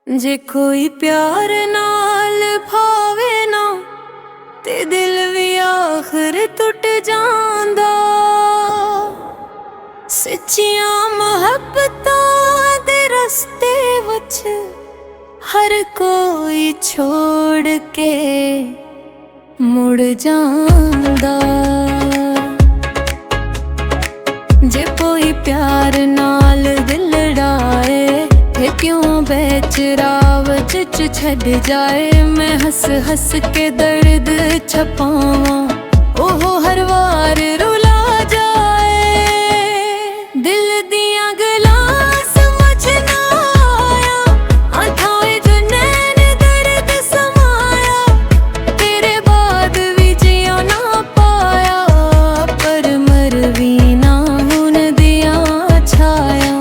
जे कोई प्यार नाल भावे ना ते दिल भी आखिर टुट जांदा। सच्चियां मोहब्बतां दे रस्ते विच हर कोई छोड़ के मुड़ जांदा। जे कोई प्यार नाल दिल लड़ाए क्यों बेचराव च छड़ जाए। मैं हंस हंस के दर्द छपावा ओहो हर वार रुला जाए। दिल दियां गल्लां समझ ना आया अथाए जो नैन दर्द समाया। तेरे बाद भी जिया ना पाया पर मर भी ना हुन दिया छाया।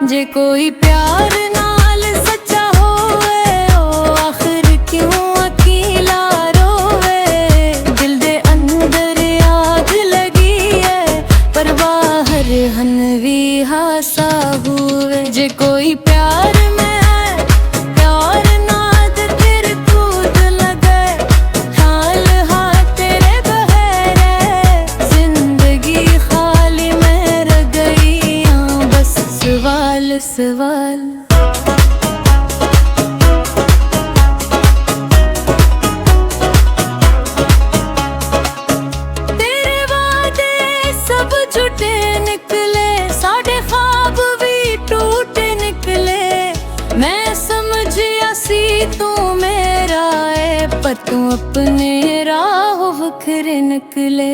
जे कोई प्यार नाल सच्चा होवे ओ आखिर क्यों अकेला रोवे। दिल दे अंदर आग लगी है पर बाहर हन भी हासा हुए। जे कोई प्यार में है प्यार नाल तेरे कूद लगे। हाल हाल तेरे बहरे जिंदगी खाली में रह गई। बस सवाल सवाल तेरे वादे सब झूठे निकले। साढ़े ख्वाब भी टूटे निकले। मैं समझिया सी तू मेरा है पर तू अपने राह वखरे निकले।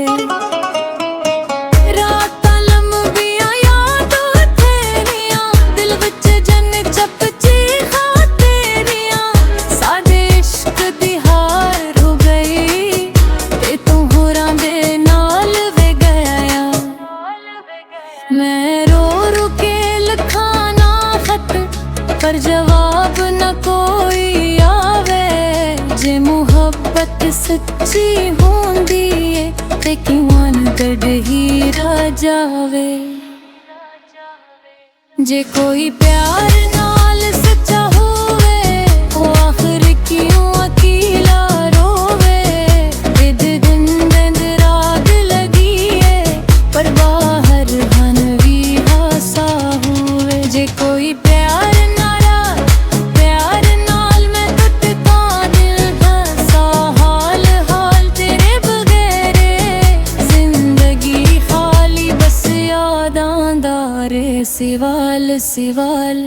मैं रो रो के लिखाना खत पर जवाब न कोई आवे। जे मुहब्बत सच्ची होंदी है ते क्यों अनगढ़ ही रह जावे। जे कोई प्यार नाल सच्चा होवे ओ आखिर क्यों अकेला रोवे। दिल दिन राग लगी है पर बाहर हन भी हासा हुए। जे कोई प्यार नाल मैं टुटता दिल धसा। हाल हाल तेरे बगैरे जिंदगी खाली बस यादां दा रे सवाल सवाल।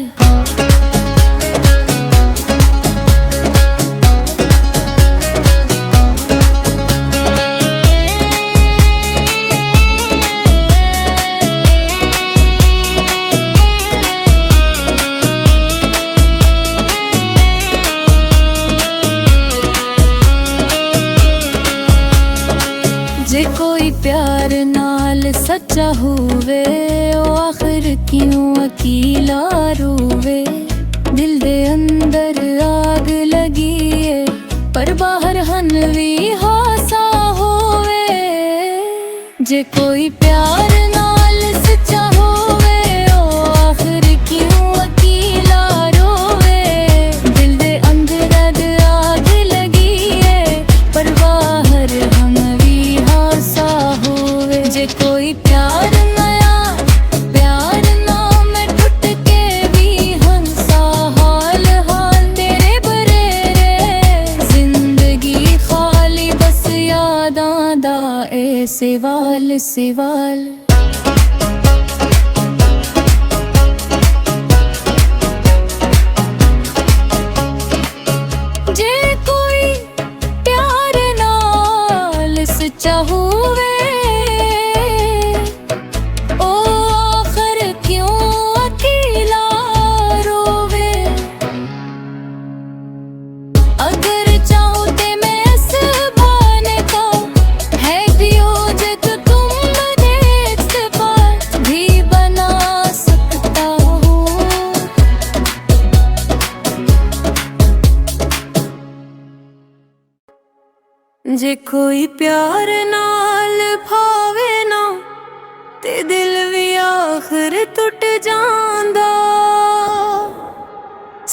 जे कोई प्यार नाल सच्चा होवे ओ आखिर क्यों अकेला रोवे। दिल दे अंदर आग लगी है पर बाहर हन भी हासा होवे। जे कोई प्यार नाल सच्चा होवे ओ आखिर क्यों अकेला रोवे। दिल दे अंदर आग लगी है पर बाहर हन भी हासा होवे। जे कोई प्यार नया प्यार ना मैं टूट के भी हंसा। हाल हाल तेरे बरेरे जिंदगी खाली बस यादां दा ए सवाल सवाल। जे कोई प्यार नाल सच्चा होवे ओ आखिर क्यों अकेला रोवे। अगर चाहो ते मैं इस बहाने का है दियो जे तो तुम मुझे इस्तेमाल भी बना सकता हूँ। जे कोई प्यार नाल भावे ना ते दिल भी आखिर टुट जांदा।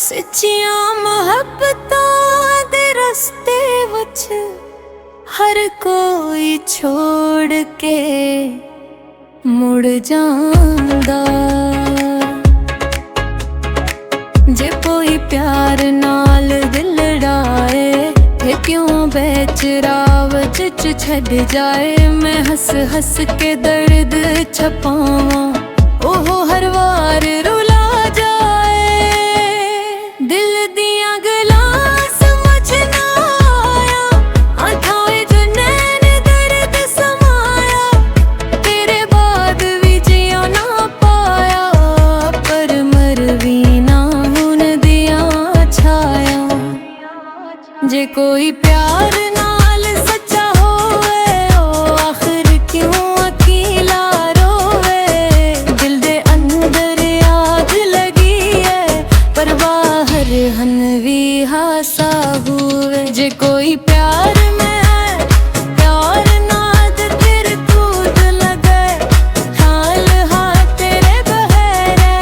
सच्चियां मोहब्बतां दे रस्ते विच हर कोई छोड़ के मुड़ जांदा। जे कोई प्यार नाल दिल लड़ाए ते क्यों बेचरावत च छड़ जाए। मैं हस हस के दर्द छपावां ओहो हर वार रुला जाए। दिल दियां गल्लां समझ ना आया अथाए जो नैन दर्द समाया। तेरे बाद भी जिया ना पाया पर मर भी ना हुन दिया छाया। जे कोई प्यार नाल सच्चा होवे ओ आखिर क्यों अकेला रोवे। दिल दे अंदर आग लगी है पर बाहर हन भी हासा हुए। जे कोई प्यार में है प्यार नाद तेरे कूद लगे। हाल हाथ तेरे बहरे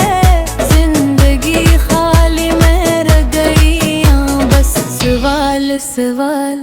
जिंदगी खाली में रह गई। बस सवाल सवाल